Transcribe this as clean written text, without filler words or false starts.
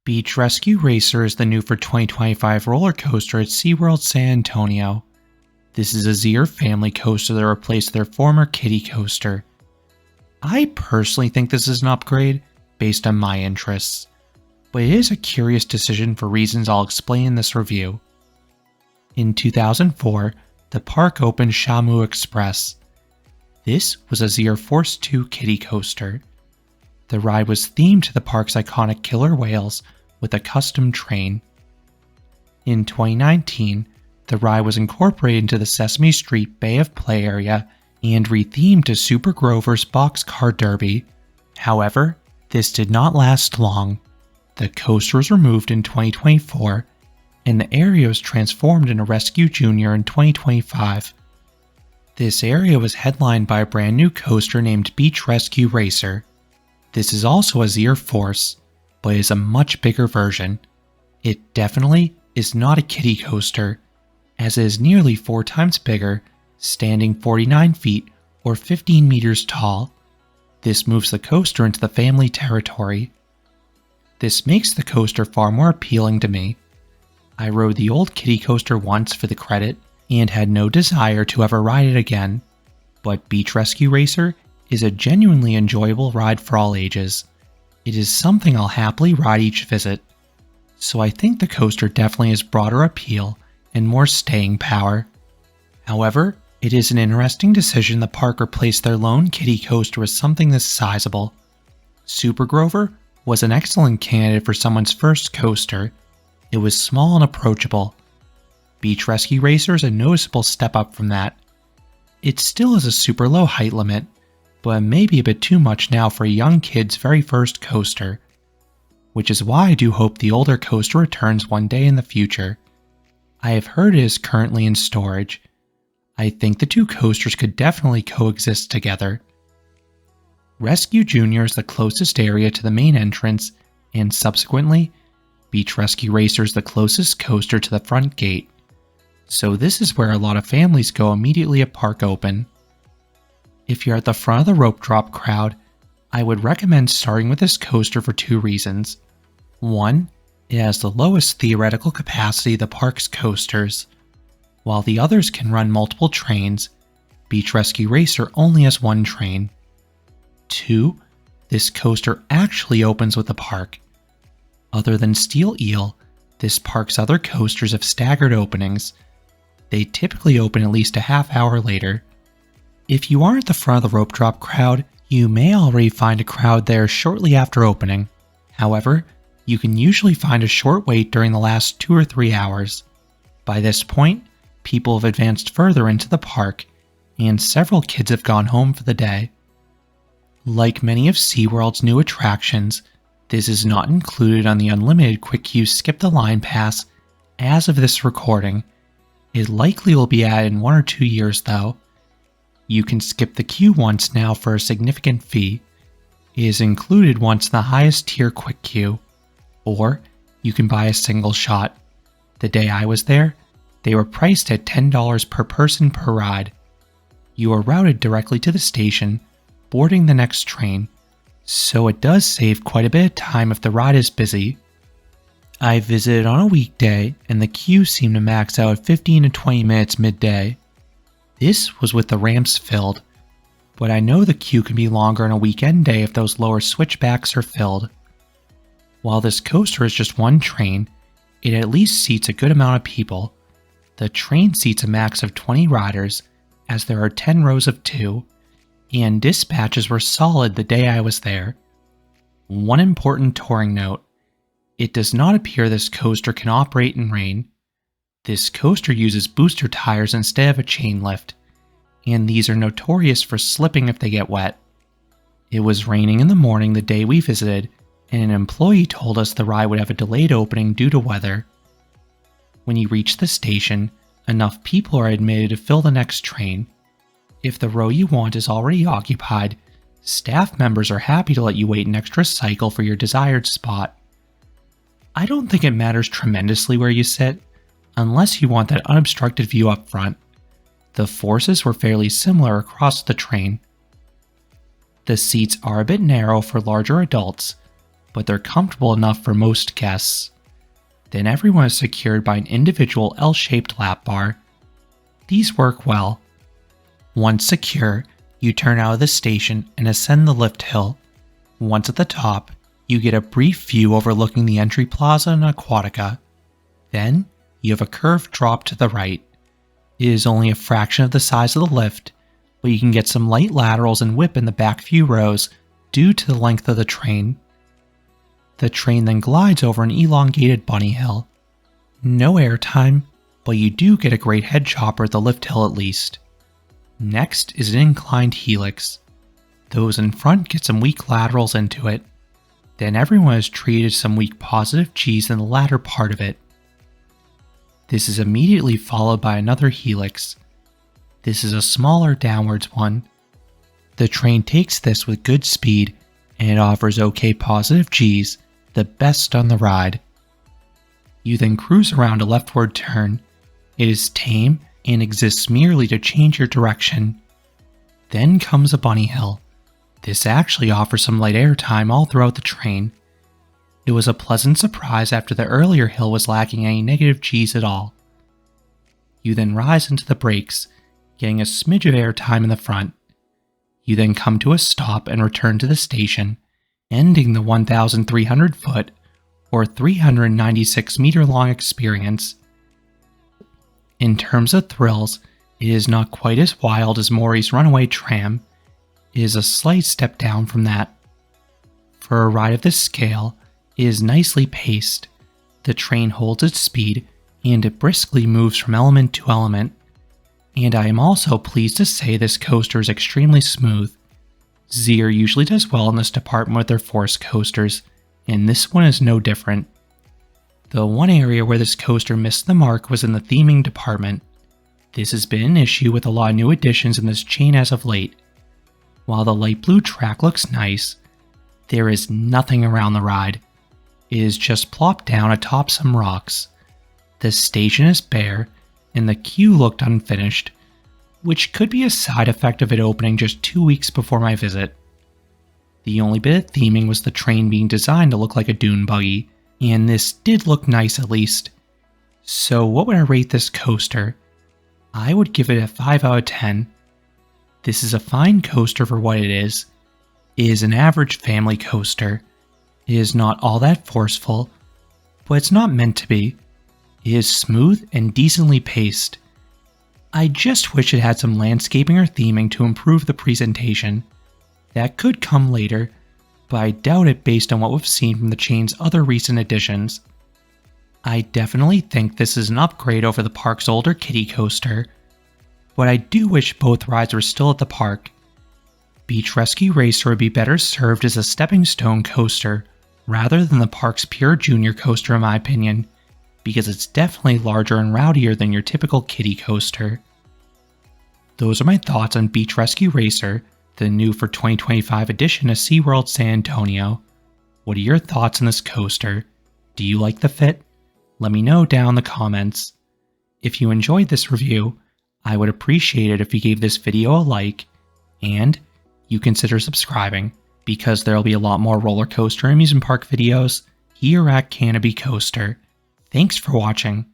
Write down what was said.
Beach Rescue Racer is the New-for-2025 roller coaster at SeaWorld San Antonio. This is a Zierer family coaster that replaced their former kiddie coaster. I personally think this is an upgrade based on my interests, but it is a curious decision for reasons I'll explain in this review. In 2004, the park opened Shamu Express. This was a Zierer Force 2 kiddie coaster. The ride was themed to the park's iconic killer whales with a custom train. In 2019, the ride was incorporated into the Sesame Street Bay of Play area and rethemed to Super Grover's Boxcar Derby. However, this did not last long. The coaster was removed in 2024, and the area was transformed into Rescue Junior in 2025. This area was headlined by a brand new coaster named Beach Rescue Racer. This is also a Zierer Force, but it is a much bigger version. It definitely is not a kiddie coaster, as it is nearly 4 times bigger, standing 49 feet or 15 meters tall. This moves the coaster into the family territory. This makes the coaster far more appealing to me. I rode the old kiddie coaster once for the credit and had no desire to ever ride it again, but Beach Rescue Racer is a genuinely enjoyable ride for all ages. It is something I'll happily ride each visit, so I think the coaster definitely has broader appeal and more staying power. However, it is an interesting decision the park replaced their lone kiddie coaster with something this sizable. Super Grover was an excellent candidate for someone's first coaster. It was small and approachable. Beach Rescue Racer is a noticeable step up from that. It still has a super low height limit, but maybe a bit too much now for a young kid's very first coaster, which is why I do hope the older coaster returns one day in the future. I have heard it is currently in storage. I think the two coasters could definitely coexist together. Rescue Junior is the closest area to the main entrance, and subsequently, Beach Rescue Racer is the closest coaster to the front gate. So this is where a lot of families go immediately at park open. If you're at the front of the rope drop crowd, I would recommend starting with this coaster for 2 reasons. 1, it has the lowest theoretical capacity of the park's coasters. While the others can run multiple trains, Beach Rescue Racer only has 1 train. 2, this coaster actually opens with the park. Other than Steel Eel, this park's other coasters have staggered openings. They typically open at least a half hour later. If you are at the front of the rope drop crowd, you may already find a crowd there shortly after opening. However, you can usually find a short wait during the last 2 or 3 hours. By this point, people have advanced further into the park, and several kids have gone home for the day. Like many of SeaWorld's new attractions, this is not included on the unlimited quick queue skip the line pass as of this recording. It likely will be added in 1 or 2 years though. You can skip the queue once now for a significant fee. It is included once in the highest tier quick queue, or you can buy a single shot. The day I was there, they were priced at $10 per person per ride. You are routed directly to the station, boarding the next train, so it does save quite a bit of time if the ride is busy. I visited on a weekday and the queue seemed to max out at 15 to 20 minutes midday. This was with the ramps filled, but I know the queue can be longer on a weekend day if those lower switchbacks are filled. While this coaster is just 1 train, it at least seats a good amount of people. The train seats a max of 20 riders, as there are 10 rows of 2, and dispatches were solid the day I was there. One important touring note: it does not appear this coaster can operate in rain. This coaster uses booster tires instead of a chain lift, and these are notorious for slipping if they get wet. It was raining in the morning the day we visited, and an employee told us the ride would have a delayed opening due to weather. When you reach the station, enough people are admitted to fill the next train. If the row you want is already occupied, staff members are happy to let you wait an extra cycle for your desired spot. I don't think it matters tremendously where you sit, unless you want that unobstructed view up front. The forces were fairly similar across the train. The seats are a bit narrow for larger adults, but they're comfortable enough for most guests. Then everyone is secured by an individual L-shaped lap bar. These work well. Once secure, you turn out of the station and ascend the lift hill. Once at the top, you get a brief view overlooking the entry plaza and Aquatica. Then, you have a curved drop to the right. It is only a fraction of the size of the lift, but you can get some light laterals and whip in the back few rows due to the length of the train. The train then glides over an elongated bunny hill. No airtime, but you do get a great head chopper at the lift hill at least. Next is an inclined helix. Those in front get some weak laterals into it. Then everyone is treated some weak positive G's in the latter part of it. This is immediately followed by another helix. This is a smaller downwards one. The train takes this with good speed and it offers okay positive G's, the best on the ride. You then cruise around a leftward turn. It is tame and exists merely to change your direction. Then comes a bunny hill. This actually offers some light airtime all throughout the train. It was a pleasant surprise after the earlier hill was lacking any negative G's at all. You then rise into the brakes, getting a smidge of airtime in the front. You then come to a stop and return to the station, ending the 1,300 foot or 396 meter long experience. In terms of thrills, it is not quite as wild as Maury's Runaway Tram. It is a slight step down from that. For a ride of this scale, it is nicely paced. The train holds its speed and it briskly moves from element to element. And I am also pleased to say this coaster is extremely smooth. Zierer usually does well in this department with their Force coasters, and this one is no different. The one area where this coaster missed the mark was in the theming department. This has been an issue with a lot of new additions in this chain as of late. While the light blue track looks nice, there is nothing around the ride. It is just plopped down atop some rocks. The station is bare, and the queue looked unfinished, which could be a side effect of it opening just 2 weeks before my visit. The only bit of theming was the train being designed to look like a dune buggy, and this did look nice at least. So what would I rate this coaster? I would give it a 5 out of 10. This is a fine coaster for what it is. It is an average family coaster. It is not all that forceful, but it's not meant to be. It is smooth and decently paced. I just wish it had some landscaping or theming to improve the presentation. That could come later, but I doubt it based on what we've seen from the chain's other recent additions. I definitely think this is an upgrade over the park's older kiddie coaster, but I do wish both rides were still at the park. Beach Rescue Racer would be better served as a stepping stone coaster rather than the park's pure junior coaster in my opinion, because it's definitely larger and rowdier than your typical kiddie coaster. Those are my thoughts on Beach Rescue Racer, the new for 2025 edition of SeaWorld San Antonio. What are your thoughts on this coaster? Do you like the fit? Let me know down in the comments. If you enjoyed this review, I would appreciate it if you gave this video a like, and you consider subscribing, because there will be a lot more roller coaster and amusement park videos here at Canopy Coaster. Thanks for watching.